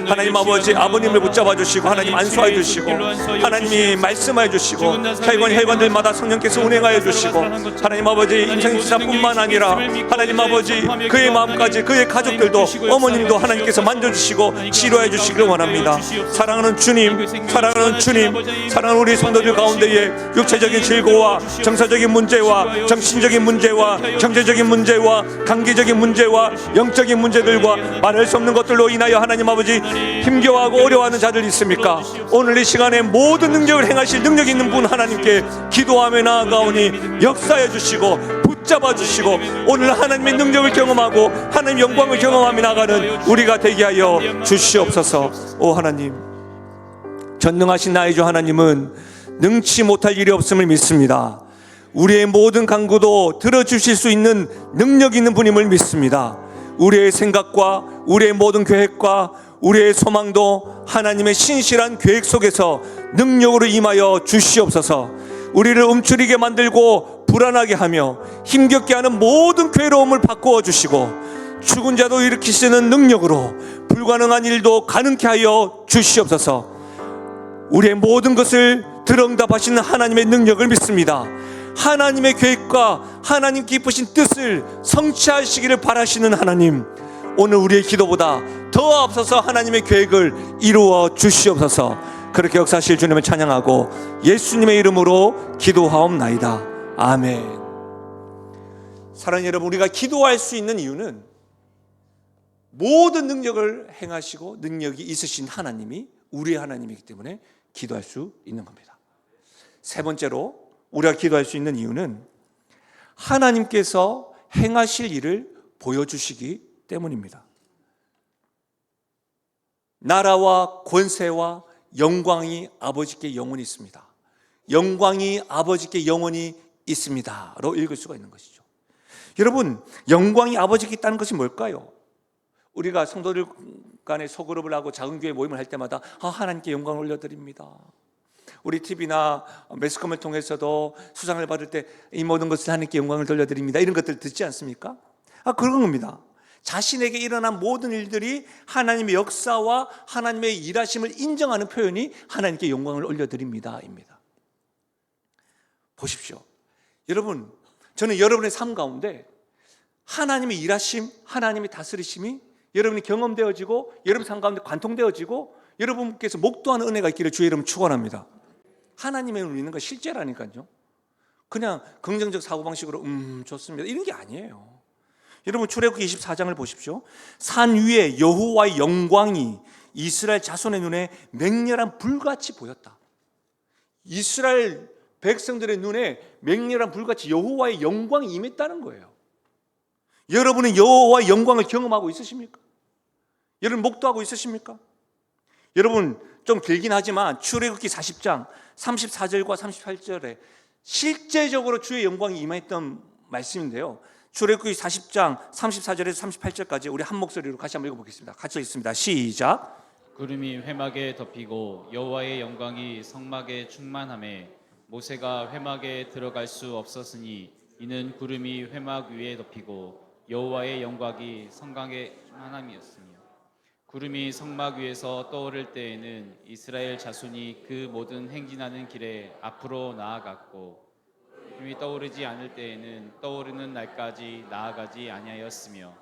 하나님 아버지 아버님을 붙잡아 주시고 하나님 안수하여 주시고 하나님이 말씀하여 주시고 혈관들마다 성령께서 운행하여 주시고 하나님 아버지 임상지사뿐만 아니라 하나님 아버지 그의 마음까지 그의 가족들도 어머님도 하나님께서 만져주시고 치료해 주시기를 원합니다. 사랑하는 주님, 사랑하는 주님, 사랑하는 우리 성도들 가운데에 육체적인 질고와 정서적인 문제와 정신적인 문제와 경제적인 문제와 관계적인 문제와 영적인 문제들과 말할 수 없는 것들로 인하여 하나님 아버지 힘겨워하고 어려워하는 자들 있습니까? 오늘 이 시간에 모든 능력을 행하실 능력 있는 분 하나님께 기도하며 나아가오니 역사해 주시고 붙잡아 주시고 오늘 하나님의 능력을 경험하고 하나님의 영광을 경험하며 나가는 우리가 되게 하여 주시옵소서. 오 하나님, 전능하신 나의 주 하나님은 능치 못할 일이 없음을 믿습니다. 우리의 모든 간구도 들어주실 수 있는 능력 있는 분임을 믿습니다. 우리의 생각과 우리의 모든 계획과 우리의 소망도 하나님의 신실한 계획 속에서 능력으로 임하여 주시옵소서. 우리를 움츠리게 만들고 불안하게 하며 힘겹게 하는 모든 괴로움을 바꾸어 주시고 죽은 자도 일으키시는 능력으로 불가능한 일도 가능케 하여 주시옵소서. 우리의 모든 것을 들응답하시는 하나님의 능력을 믿습니다. 하나님의 계획과 하나님 깊으신 뜻을 성취하시기를 바라시는 하나님, 오늘 우리의 기도보다 더 앞서서 하나님의 계획을 이루어 주시옵소서. 그렇게 역사하실 주님을 찬양하고 예수님의 이름으로 기도하옵나이다. 아멘. 사랑하는 여러분, 우리가 기도할 수 있는 이유는 모든 능력을 행하시고 능력이 있으신 하나님이 우리의 하나님이기 때문에 기도할 수 있는 겁니다. 세 번째로 우리가 기도할 수 있는 이유는 하나님께서 행하실 일을 보여주시기 때문입니다. 나라와 권세와 영광이 아버지께 영원히 있습니다. 영광이 아버지께 영원히 있습니다로 읽을 수가 있는 것이죠. 여러분, 영광이 아버지께 있다는 것이 뭘까요? 우리가 성도들 간에 소그룹을 하고 작은 교회 모임을 할 때마다 하나님께 영광을 올려드립니다. 우리 TV나 매스컴을 통해서도 수상을 받을 때 이 모든 것을 하나님께 영광을 돌려드립니다, 이런 것들 듣지 않습니까? 그런 겁니다. 자신에게 일어난 모든 일들이 하나님의 역사와 하나님의 일하심을 인정하는 표현이 하나님께 영광을 올려드립니다 입니다. 보십시오. 여러분, 저는 여러분의 삶 가운데 하나님의 일하심, 하나님의 다스리심이 여러분이 경험되어지고 여러분 삶 가운데 관통되어지고 여러분께서 목도하는 은혜가 있기를 주의 이름으로 축원합니다. 하나님의 은혜 있는 거 실제라니까요. 그냥 긍정적 사고방식으로 좋습니다 이런 게 아니에요. 여러분, 출애굽기 24장을 보십시오. 산 위에 여호와의 영광이 이스라엘 자손의 눈에 맹렬한 불같이 보였다. 이스라엘 백성들의 눈에 맹렬한 불같이 여호와의 영광이 임했다는 거예요. 여러분은 여호와의 영광을 경험하고 있으십니까? 여러분 목도하고 있으십니까? 여러분, 좀 길긴 하지만 출애굽기 40장 34절과 38절에 실제적으로 주의 영광이 임했던 말씀인데요. 출애굽기 40장 34절에서 38절까지 우리 한 목소리로 같이 한번 읽어보겠습니다. 같이 읽습니다. 시작. 구름이 회막에 덮이고 여호와의 영광이 성막에 충만하매 모세가 회막에 들어갈 수 없었으니 이는 구름이 회막 위에 덮이고 여호와의 영광이 성막에 충만함이었으며 구름이 성막 위에서 떠오를 때에는 이스라엘 자손이 그 모든 행진하는 길에 앞으로 나아갔고 구름이 떠오르지 않을 때에는 떠오르는 날까지 나아가지 아니하였으며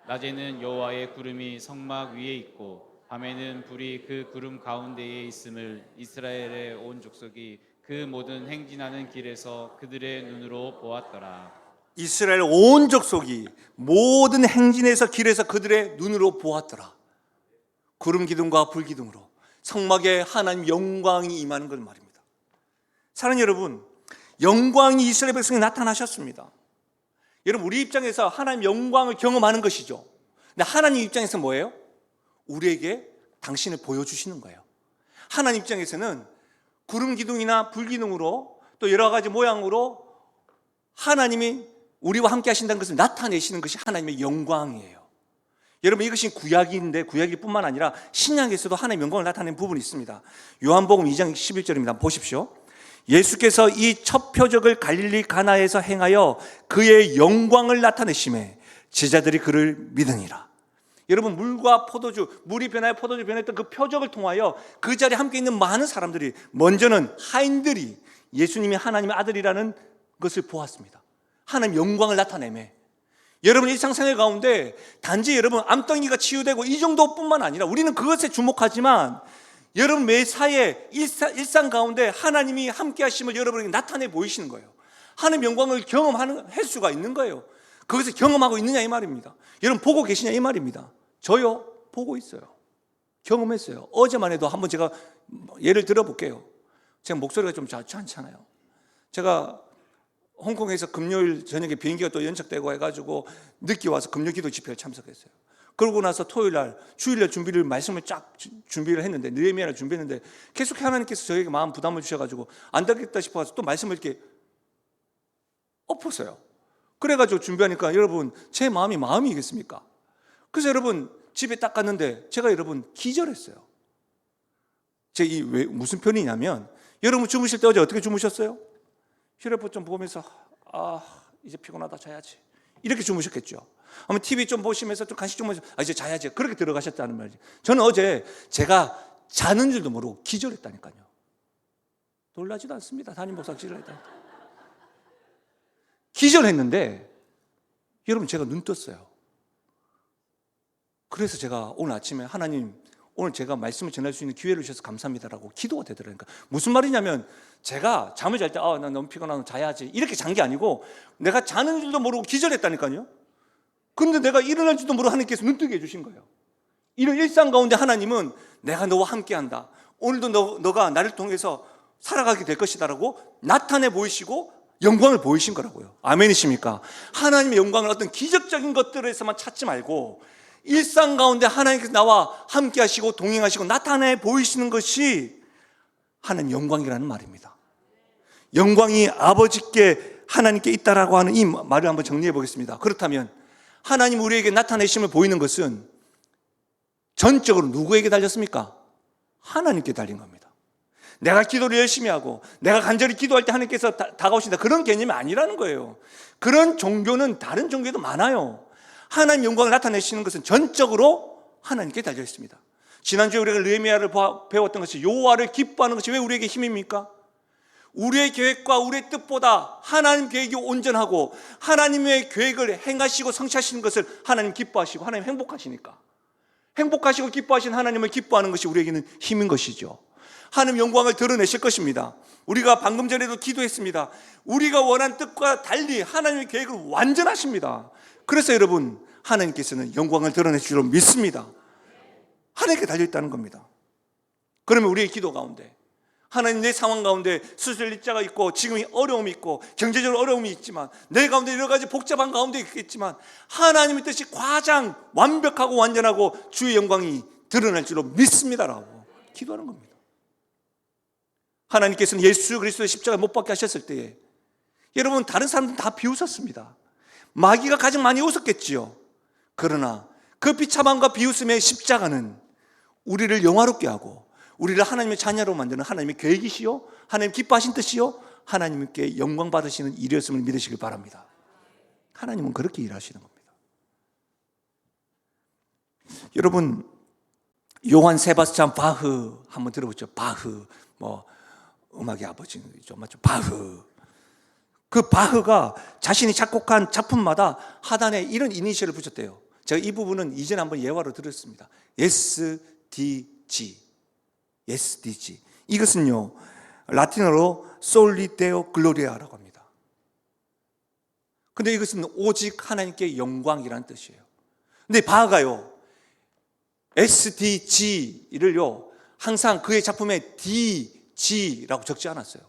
낮에는 여호와의 구름이 성막 위에 있고 밤에는 불이 그 구름 가운데에 있음을 이스라엘의 온 족속이 그 모든 행진하는 길에서 그들의 눈으로 보았더라. 이스라엘 온 족속이 모든 행진에서 길에서 그들의 눈으로 보았더라. 구름 기둥과 불 기둥으로 성막에 하나님 영광이 임하는 걸 말입니다. 사랑하는 여러분, 영광이 이스라엘 백성에 나타나셨습니다. 여러분, 우리 입장에서 하나님 영광을 경험하는 것이죠. 근데 하나님 입장에서 뭐예요? 우리에게 당신을 보여주시는 거예요. 하나님 입장에서는 구름 기둥이나 불 기둥으로 또 여러 가지 모양으로 하나님이 우리와 함께 하신다는 것을 나타내시는 것이 하나님의 영광이에요. 여러분, 이것이 구약인데 구약일 뿐만 아니라 신약에서도 하나님의 영광을 나타내는 부분이 있습니다. 요한복음 2장 11절입니다. 보십시오. 예수께서 이 첫 표적을 갈릴리 가나에서 행하여 그의 영광을 나타내심에 제자들이 그를 믿으니라. 여러분, 물과 포도주, 물이 변하여 포도주 변했던 그 표적을 통하여 그 자리에 함께 있는 많은 사람들이, 먼저는 하인들이 예수님이 하나님의 아들이라는 것을 보았습니다. 하나님의 영광을 나타내매. 여러분, 일상생활 가운데 단지 여러분 암덩이가 치유되고 이 정도뿐만 아니라 우리는 그것에 주목하지만 여러분 매사에 일상 가운데 하나님이 함께 하심을 여러분에게 나타내 보이시는 거예요. 하나님의 영광을 경험하는 횟수가 있는 거예요. 그것을 경험하고 있느냐 이 말입니다. 여러분, 보고 계시냐 이 말입니다. 저요, 보고 있어요. 경험했어요. 어제만 해도 한번 제가 예를 들어볼게요. 제가 목소리가 좀 좋잖아요. 제가 홍콩에서 금요일 저녁에 비행기가 또 연착되고 해가지고 늦게 와서 금요 기도 집회에 참석했어요. 그러고 나서 토요일 날, 주일 날 준비를, 말씀을 쫙 준비를 했는데, 느헤미야를 준비했는데 계속 하나님께서 저에게 마음 부담을 주셔가지고 안 되겠다 싶어서 또 말씀을 이렇게 엎었어요. 그래가지고 준비하니까 여러분, 제 마음이겠습니까? 그래서 여러분, 집에 딱 갔는데 제가 여러분 기절했어요. 왜 무슨 편이냐면, 여러분 주무실 때 어제 어떻게 주무셨어요? 휴대폰 좀 보면서 이제 피곤하다, 자야지, 이렇게 주무셨겠죠. 아마 TV 좀 보시면서 좀 간식 좀 먹으면서 이제 자야지, 그렇게 들어가셨다는 말이죠. 저는 어제 제가 자는 줄도 모르고 기절했다니까요. 놀라지도 않습니다. 담임 목사 기절했다. 기절했는데 여러분, 제가 눈 떴어요. 그래서 제가 오늘 아침에 하나님, 오늘 제가 말씀을 전할 수 있는 기회를 주셔서 감사합니다라고 기도가 되더라고요. 무슨 말이냐면, 제가 잠을 잘 때 나 너무 피곤하고 자야지 이렇게 잔 게 아니고 내가 자는 줄도 모르고 기절했다니까요. 그런데 내가 일어날 줄도 모르고 하나님께서 눈뜨게 해주신 거예요. 이런 일상 가운데 하나님은 내가 너와 함께한다, 오늘도 너가 나를 통해서 살아가게 될 것이다라고 나타내 보이시고 영광을 보이신 거라고요. 아멘이십니까? 하나님의 영광을 어떤 기적적인 것들에서만 찾지 말고 일상 가운데 하나님께서 나와 함께 하시고 동행하시고 나타내 보이시는 것이 하나님 영광이라는 말입니다. 영광이 아버지께 하나님께 있다라고 하는 이 말을 한번 정리해 보겠습니다. 그렇다면 하나님 우리에게 나타내심을 보이는 것은 전적으로 누구에게 달렸습니까? 하나님께 달린 겁니다. 내가 기도를 열심히 하고 내가 간절히 기도할 때 하나님께서 다가오신다, 그런 개념이 아니라는 거예요. 그런 종교는 다른 종교도 많아요. 하나님 영광을 나타내시는 것은 전적으로 하나님께 달려 있습니다. 지난주에 우리가 느헤미야를 배웠던 것이, 여호와를 기뻐하는 것이 왜 우리에게 힘입니까? 우리의 계획과 우리의 뜻보다 하나님 계획이 온전하고 하나님의 계획을 행하시고 성취하시는 것을 하나님 기뻐하시고 하나님 행복하시니까, 행복하시고 기뻐하신 하나님을 기뻐하는 것이 우리에게는 힘인 것이죠. 하나님 영광을 드러내실 것입니다. 우리가 방금 전에도 기도했습니다. 우리가 원한 뜻과 달리 하나님의 계획을 완전하십니다. 그래서 여러분, 하나님께서는 영광을 드러내실 줄 믿습니다. 하나님께 달려있다는 겁니다. 그러면 우리의 기도 가운데, 하나님, 내 상황 가운데 수술 일자가 있고 지금 어려움이 있고 경제적으로 어려움이 있지만 내 가운데 여러 가지 복잡한 가운데 있겠지만 하나님의 뜻이 가장 완벽하고 완전하고 주의 영광이 드러날 줄로 믿습니다라고 기도하는 겁니다. 하나님께서는 예수 그리스도의 십자가 못 박게 하셨을 때에 여러분, 다른 사람들은 다 비웃었습니다. 마귀가 가장 많이 웃었겠지요. 그러나 그 비참함과 비웃음의 십자가는 우리를 영화롭게 하고 우리를 하나님의 자녀로 만드는 하나님의 계획이시요, 하나님 기뻐하신 뜻이요, 하나님께 영광 받으시는 일이었음을 믿으시길 바랍니다. 하나님은 그렇게 일하시는 겁니다. 여러분, 요한 세바스찬 바흐 한번 들어보죠. 바흐, 음악의 아버지죠, 맞죠? 바흐. 그 바흐가 자신이 작곡한 작품마다 하단에 이런 이니셜을 붙였대요. 제가 이 부분은 이전에 한번 예화로 들었습니다. SDG. SDG. 이것은요, 라틴어로 솔리 데오 글로리아라고 합니다. 근데 이것은 오직 하나님께 영광이라는 뜻이에요. 근데 바하가요, SDG를요, 항상 그의 작품에 DG라고 적지 않았어요.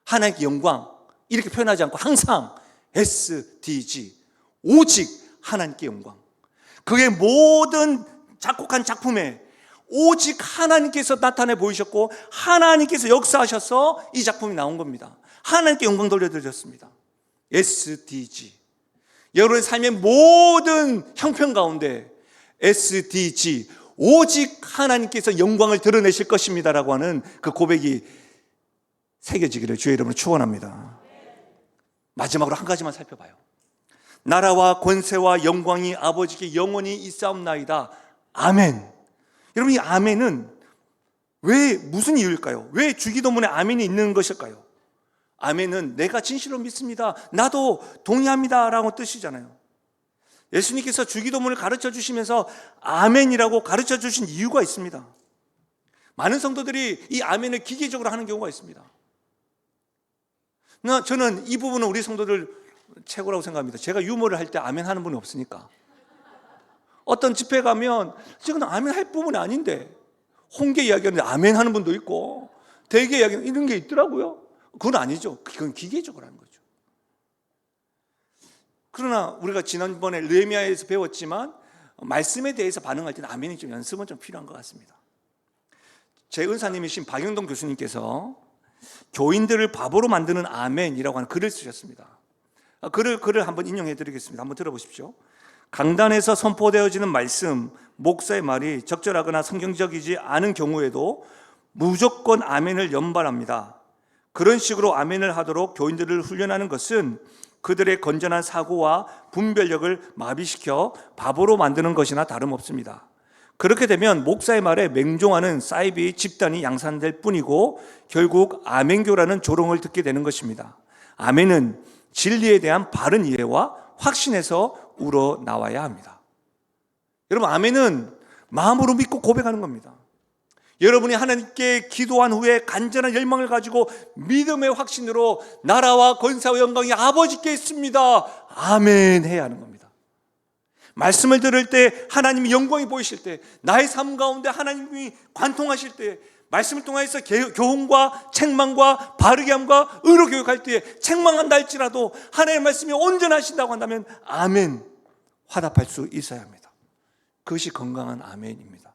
하나님께 영광 이렇게 표현하지 않고 항상 SDG, 오직 하나님께 영광. 그의 모든 작곡한 작품에 오직 하나님께서 나타내 보이셨고 하나님께서 역사하셔서 이 작품이 나온 겁니다. 하나님께 영광 돌려드렸습니다. SDG. 여러분의 삶의 모든 형편 가운데 SDG, 오직 하나님께서 영광을 드러내실 것입니다라고 하는 그 고백이 새겨지기를 주의 이름으로 축원합니다. 마지막으로 한 가지만 살펴봐요. 나라와 권세와 영광이 아버지께 영원히 있사옵나이다. 아멘. 여러분, 이 아멘은 왜, 무슨 이유일까요? 왜 주기도문에 아멘이 있는 것일까요? 아멘은 내가 진실로 믿습니다, 나도 동의합니다 라고 뜻이잖아요. 예수님께서 주기도문을 가르쳐 주시면서 아멘이라고 가르쳐 주신 이유가 있습니다. 많은 성도들이 이 아멘을 기계적으로 하는 경우가 있습니다. 저는 이 부분은 우리 성도들 최고라고 생각합니다. 제가 유머를 할 때 아멘 하는 분이 없으니까. 어떤 집회 가면 지금 아멘 할 부분이 아닌데 홍계 이야기하는데 아멘 하는 분도 있고 대개 이야기하는 이런 게 있더라고요. 그건 아니죠. 그건 기계적으로 하는 거죠. 그러나 우리가 지난번에 느헤미야에서 배웠지만 말씀에 대해서 반응할 때는 아멘이 좀 연습은 좀 필요한 것 같습니다. 제 은사님이신 박영동 교수님께서 교인들을 바보로 만드는 아멘이라고 하는 글을 쓰셨습니다. 글을 한번 인용해 드리겠습니다. 한번 들어보십시오. 강단에서 선포되어지는 말씀, 목사의 말이 적절하거나 성경적이지 않은 경우에도 무조건 아멘을 연발합니다. 그런 식으로 아멘을 하도록 교인들을 훈련하는 것은 그들의 건전한 사고와 분별력을 마비시켜 바보로 만드는 것이나 다름없습니다. 그렇게 되면 목사의 말에 맹종하는 사이비 집단이 양산될 뿐이고 결국 아멘교라는 조롱을 듣게 되는 것입니다. 아멘은 진리에 대한 바른 이해와 확신에서 우러나와야 합니다. 여러분, 아멘은 마음으로 믿고 고백하는 겁니다. 여러분이 하나님께 기도한 후에 간절한 열망을 가지고 믿음의 확신으로 나라와 권세와 영광이 아버지께 있습니다, 아멘 해야 하는 겁니다. 말씀을 들을 때 하나님이 영광이 보이실 때, 나의 삶 가운데 하나님이 관통하실 때, 말씀을 통해서 교훈과 책망과 바르게 함과 의로 교육할 때에 책망한다 할지라도 하나님의 말씀이 온전하신다고 한다면 아멘 화답할 수 있어야 합니다. 그것이 건강한 아멘입니다.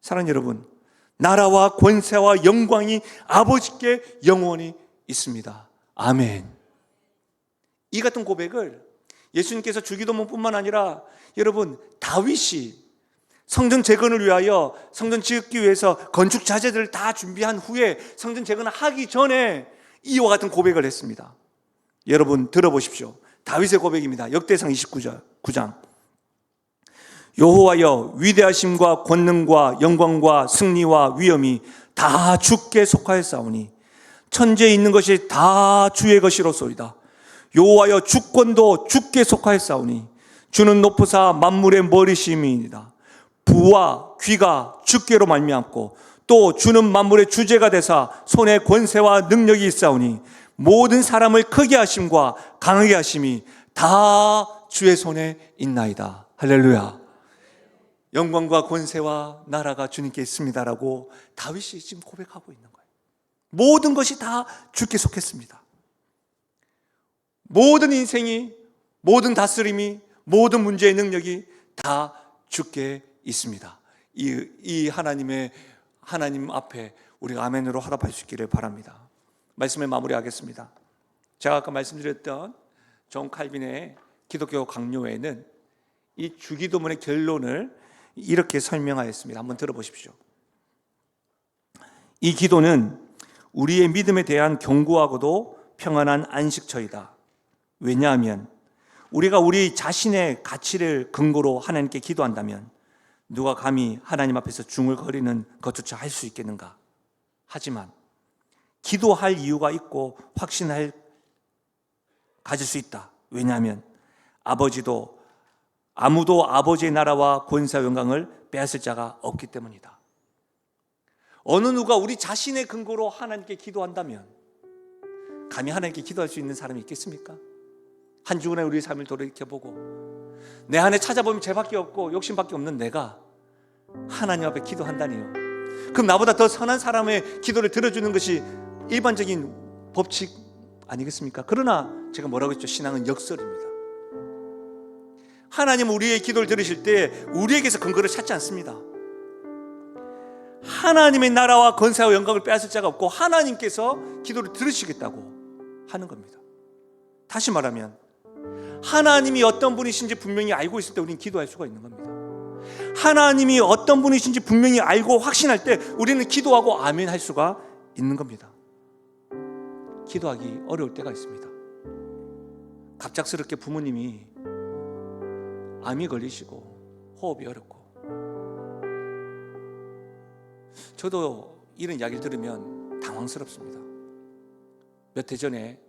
사랑하는 여러분, 나라와 권세와 영광이 아버지께 영원히 있습니다, 아멘. 이 같은 고백을 예수님께서 주기도문뿐만 아니라 여러분, 다윗이 성전 재건을 위하여, 성전 짓기 위해서 건축 자재들을 다 준비한 후에 성전 재건을 하기 전에 이와 같은 고백을 했습니다. 여러분 들어보십시오. 다윗의 고백입니다. 역대상 29장. 여호와여, 위대하심과 권능과 영광과 승리와 위엄이 다 주께 속하였사오니 천지에 있는 것이 다 주의 것이로소이다. 여호와여, 주권도 주께 속하였사오니 주는 높으사 만물의 머리심이니이다. 부와 귀가 주께로 말미암고 또 주는 만물의 주제가 되사 손에 권세와 능력이 있사오니 모든 사람을 크게 하심과 강하게 하심이 다 주의 손에 있나이다. 할렐루야. 영광과 권세와 나라가 주님께 있습니다라고 다윗이 지금 고백하고 있는 거예요. 모든 것이 다 주께 속했습니다. 모든 인생이, 모든 다스림이, 모든 문제의 능력이 다 주께 있습니다. 이 하나님 앞에 우리가 아멘으로 화답할 수 있기를 바랍니다. 말씀을 마무리하겠습니다. 제가 아까 말씀드렸던 존 칼빈의 기독교 강요회는 이 주기도문의 결론을 이렇게 설명하였습니다. 한번 들어보십시오. 이 기도는 우리의 믿음에 대한 견고하고도 평안한 안식처이다. 왜냐하면 우리가 우리 자신의 가치를 근거로 하나님께 기도한다면 누가 감히 하나님 앞에서 중얼거리는 것조차 할 수 있겠는가? 하지만 기도할 이유가 있고 확신을 가질 수 있다. 왜냐하면 아무도 아버지의 나라와 권세와 영광을 빼앗을 자가 없기 때문이다. 어느 누가 우리 자신의 근거로 하나님께 기도한다면 감히 하나님께 기도할 수 있는 사람이 있겠습니까? 한 주간의 우리의 삶을 돌이켜보고 내 안에 찾아보면 죄밖에 없고 욕심밖에 없는 내가 하나님 앞에 기도한다니요. 그럼 나보다 더 선한 사람의 기도를 들어주는 것이 일반적인 법칙 아니겠습니까? 그러나 제가 뭐라고 했죠? 신앙은 역설입니다. 하나님은 우리의 기도를 들으실 때 우리에게서 근거를 찾지 않습니다. 하나님의 나라와 권세와 영광을 빼앗을 자가 없고 하나님께서 기도를 들으시겠다고 하는 겁니다. 다시 말하면 하나님이 어떤 분이신지 분명히 알고 있을 때 우리는 기도할 수가 있는 겁니다. 하나님이 어떤 분이신지 분명히 알고 확신할 때 우리는 기도하고 아멘 할 수가 있는 겁니다. 기도하기 어려울 때가 있습니다. 갑작스럽게 부모님이 암이 걸리시고 호흡이 어렵고, 저도 이런 이야기를 들으면 당황스럽습니다. 몇 해 전에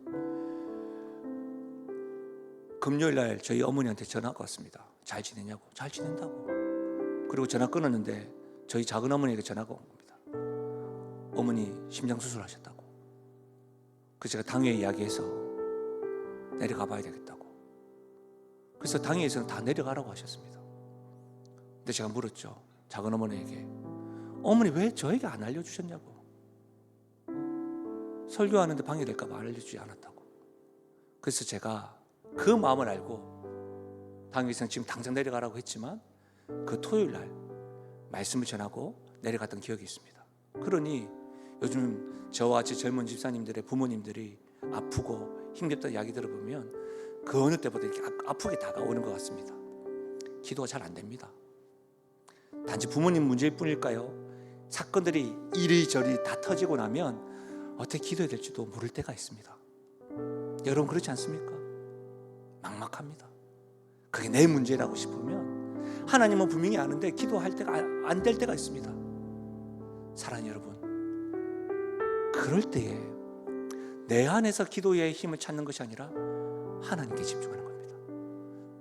금요일날 저희 어머니한테 전화가 왔습니다. 잘 지내냐고. 잘 지낸다고. 그리고 전화 끊었는데 저희 작은 어머니에게 전화가 온 겁니다. 어머니 심장수술 하셨다고. 그래서 제가 당회에 이야기해서 내려가 봐야 되겠다고. 그래서 당회에서는 다 내려가라고 하셨습니다. 근데 제가 물었죠. 작은 어머니에게, 어머니 왜 저에게 안 알려주셨냐고. 설교하는데 방해될까 봐 알려주지 않았다고. 그래서 제가 그 마음을 알고 당회에서는 지금 당장 내려가라고 했지만 그 토요일 날 말씀을 전하고 내려갔던 기억이 있습니다. 그러니 요즘 저와 제 젊은 집사님들의 부모님들이 아프고 힘겹다는 이야기 들어보면 그 어느 때보다 이렇게 아프게 다가오는 것 같습니다. 기도가 잘 안 됩니다. 단지 부모님 문제일 뿐일까요? 사건들이 이리저리 다 터지고 나면 어떻게 기도해야 될지도 모를 때가 있습니다. 여러분 그렇지 않습니까? 막막합니다. 그게 내 문제라고 싶으면 하나님은 분명히 아는데 기도할 때가 안 될 때가 있습니다. 사랑하는 여러분, 그럴 때에 내 안에서 기도의 힘을 찾는 것이 아니라 하나님께 집중하는 겁니다.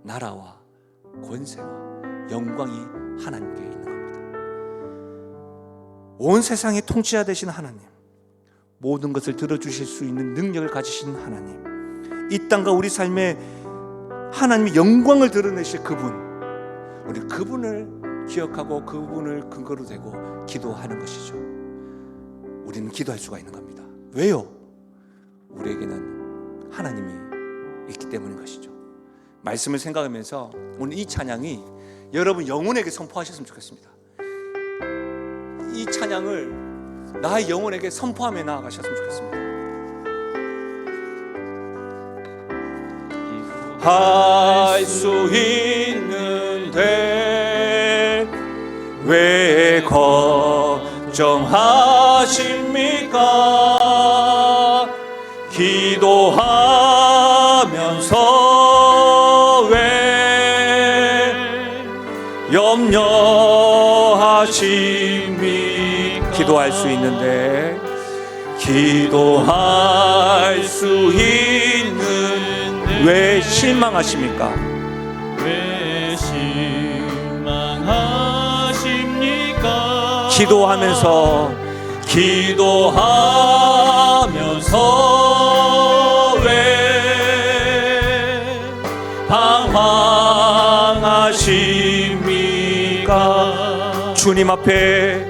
나라와 권세와 영광이 하나님께 있는 겁니다. 온 세상의 통치자 되신 하나님, 모든 것을 들어주실 수 있는 능력을 가지신 하나님, 이 땅과 우리 삶에 하나님의 영광을 드러내실 그분, 우리 그분을 기억하고 그분을 근거로 대고 기도하는 것이죠. 우리는 기도할 수가 있는 겁니다. 왜요? 우리에게는 하나님이 있기 때문인 것이죠. 말씀을 생각하면서 오늘 이 찬양이 여러분 영혼에게 선포하셨으면 좋겠습니다. 이 찬양을 나의 영혼에게 선포하며 나아가셨으면 좋겠습니다. 할 수 있는데 왜 걱정하십니까? 기도하면서 왜 염려하십니까? 기도할 수 있는데, 기도할 수 있는데 왜 실망하십니까? 왜 실망하십니까? 기도하면서 왜 방황하십니까? 주님 앞에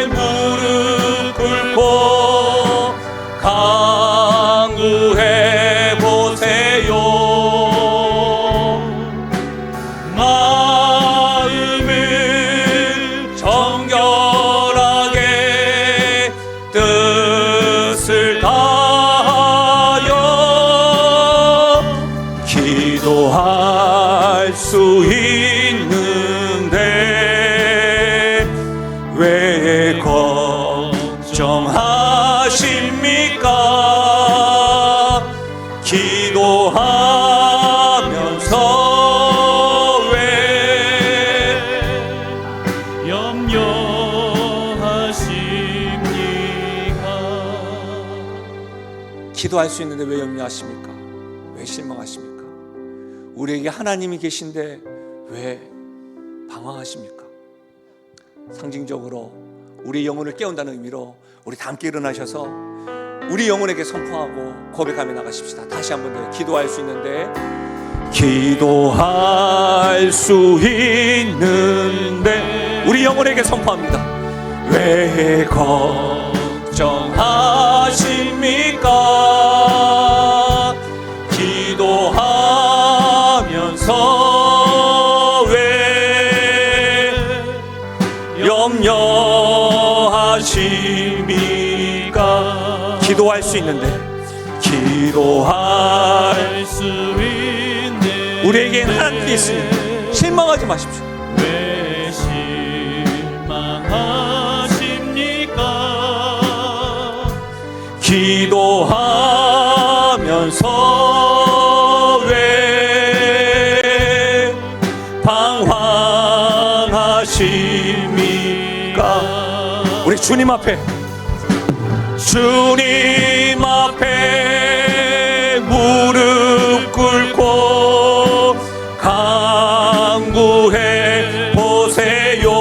무릎 꿇고 간구해 보세요. 마음을 정결하게 뜻을 다하여 기도할 수 있는데 왜 걱정하십니까? 기도하면서 왜 염려하십니까? 기도할 수 있는데 왜 염려하십니까? 왜 실망하십니까? 우리에게 하나님이 계신데 왜 방황하십니까? 상징적으로 우리 영혼을 깨운다는 의미로 우리 다 함께 일어나셔서 우리 영혼에게 선포하고 고백하며 나가십시다. 다시 한 번 더 기도할 수 있는데, 기도할 수 있는데 우리 영혼에게 선포합니다. 왜 걱정하십니까? 기도하면서 왜 염려하십니까? 기도할 수 있는데, 기도할 수 있는데 우리에게 하나님께 있으니 실망하지 마십시오. 왜 실망하십니까? 기도하면서 왜 방황하십니까? 우리 주님 앞에 무릎 꿇고 간구해 보세요.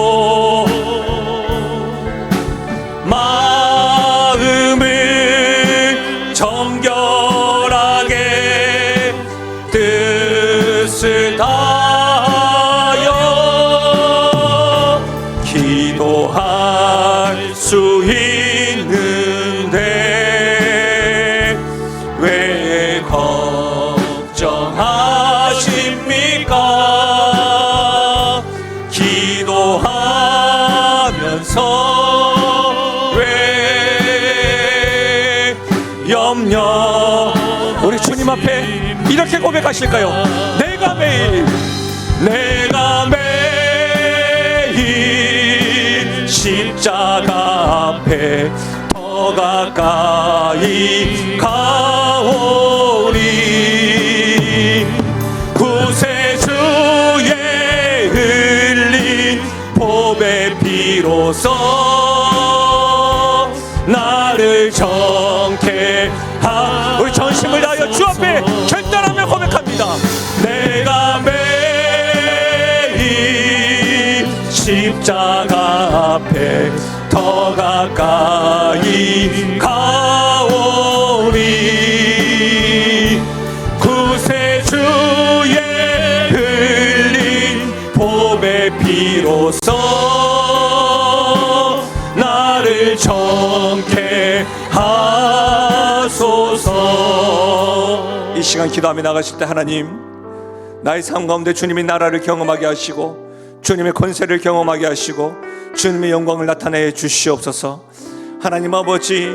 마음을 정결하게 뜻을 다하여 기도할 수 있는데 왜 걱정하십니까? 기도하면서 왜 염려. 우리 주님 앞에 이렇게 고백하실까요? 내가 매일 십자가 앞에 더 가까이 가오리. 구세주의 흘린 보배 피로써 나를 정케 우리 전심을 다하여 주 앞에 결단하며 고백합니다. 내가 매일 십자가 앞에 더 가까이 가오리. 구세주의 흘린 보배 피로써 나를 정케 하소서. 이 시간 기도하며 나가실 때 하나님, 나의 삶 가운데 주님의 나라를 경험하게 하시고 주님의 권세를 경험하게 하시고 주님의 영광을 나타내 주시옵소서. 하나님 아버지,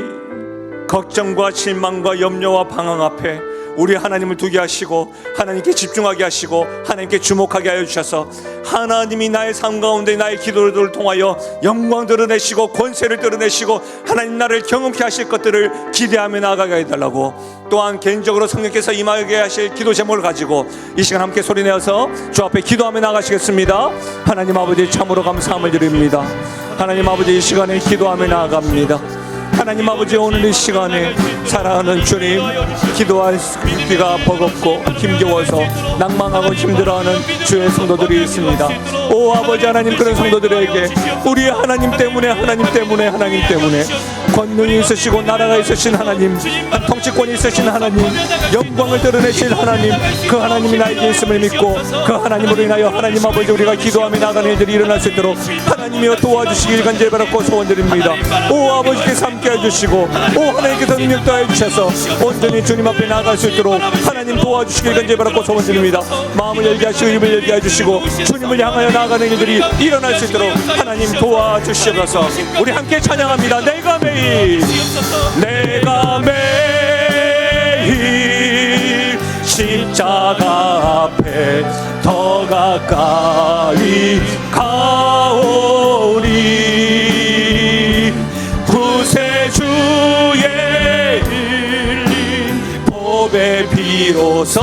걱정과 실망과 염려와 방황 앞에 우리 하나님을 두게 하시고 하나님께 집중하게 하시고 하나님께 주목하게 하여 주셔서 하나님이 나의 삶 가운데 나의 기도를 통하여 영광 드러내시고 권세를 드러내시고 하나님 나를 경험케 하실 것들을 기대하며 나아가게 해달라고, 또한 개인적으로 성령께서 임하게 하실 기도 제목을 가지고 이 시간 함께 소리내어서 주 앞에 기도하며 나가시겠습니다. 하나님 아버지, 참으로 감사함을 드립니다. 하나님 아버지, 이 시간에 기도하며 나아갑니다. 하나님 아버지, 오늘 이 시간에 사랑하는 주님, 기도할 귀가 버겁고 힘겨워서 낭망하고 힘들어하는 주의 성도들이 있습니다. 오 아버지 하나님, 그런 성도들에게 우리 하나님 때문에 권능이 있으시고 나라가 있으신 하나님, 통치권이 있으신 하나님, 영광을 드러내실 하나님, 그 하나님이 나에게 있음을 믿고 그 하나님으로 인하여 하나님 아버지 우리가 기도하며 나가는 일들이 일어날 수 있도록 하나님이여 도와주시길 간절히 바라고 소원드립니다. 오 아버지께서 함께 해주시고 오 하나님께서 능력 더해 주셔서 온전히 주님 앞에 나아갈 수 있도록 하나님 도와주시길 간절히 바라고 소원드립니다. 마음을 열게 하시고 입을 열게 해주시고 주님을 향하여 나아가는 일들이 일어날 수 있도록 하나님 도와주시옵소서. 우리 함께 찬양합니다. 내가 매일 십자가 앞에 더 가까이 가오리. 구세주의 흘린 보배 피로써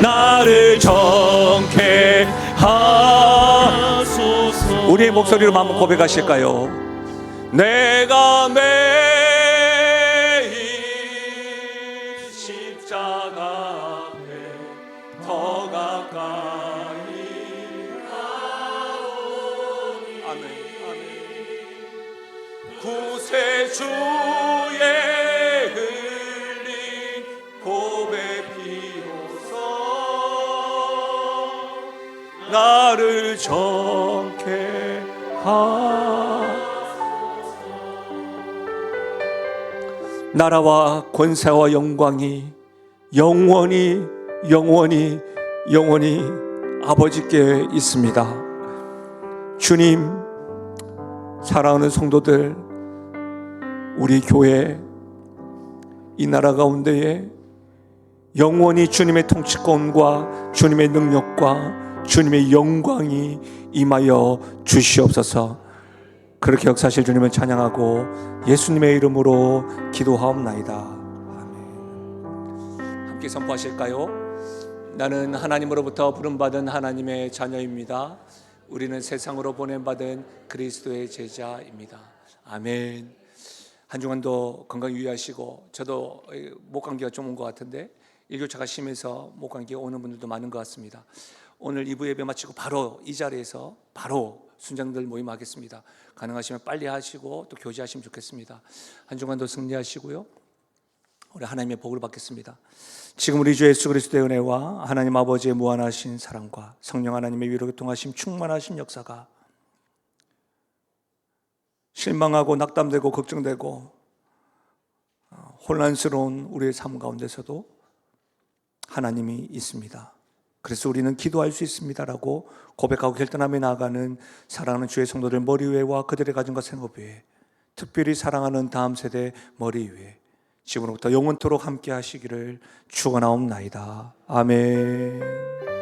나를 정케 하소서. 우리의 목소리로 한번 고백하실까요? 내가 매일 십자가 앞에 더 가까이 가오니. 아멘, 아멘. 구세주의 흘린 보배 피로써 나를 정케 나라와 권세와 영광이 영원히 아버지께 있습니다. 주님, 사랑하는 성도들, 우리 교회 이 나라 가운데에 영원히 주님의 통치권과 주님의 능력과 주님의 영광이 임하여 주시옵소서. 그렇게 역사하실 주님을 찬양하고 예수님의 이름으로 기도하옵나이다. 아멘. 함께 선포하실까요? 나는 하나님으로부터 부름받은 하나님의 자녀입니다. 우리는 세상으로 보냄받은 그리스도의 제자입니다. 아멘. 한 주간도 건강 유의하시고, 저도 목 감기가 좀 온 것 같은데 일교차가 심해서 목 감기가 오는 분들도 많은 것 같습니다. 오늘 2부 예배 마치고 바로 이 자리에서 바로 순장들 모임하겠습니다. 가능하시면 빨리 하시고 또 교제하시면 좋겠습니다. 한 주간도 승리하시고요, 우리 하나님의 복을 받겠습니다. 지금 우리 주 예수 그리스도의 은혜와 하나님 아버지의 무한하신 사랑과 성령 하나님의 위로 교통하심 충만하신 역사가 실망하고 낙담되고 걱정되고 혼란스러운 우리의 삶 가운데서도 하나님이 있습니다. 그래서 우리는 기도할 수 있습니다라고 고백하고 결단하며 나아가는 사랑하는 주의 성도들 머리 위에와 그들의 가정과 생업 위에, 특별히 사랑하는 다음 세대 머리 위에 지금부터 영원토록 함께 하시기를 축원하옵나이다. 아멘.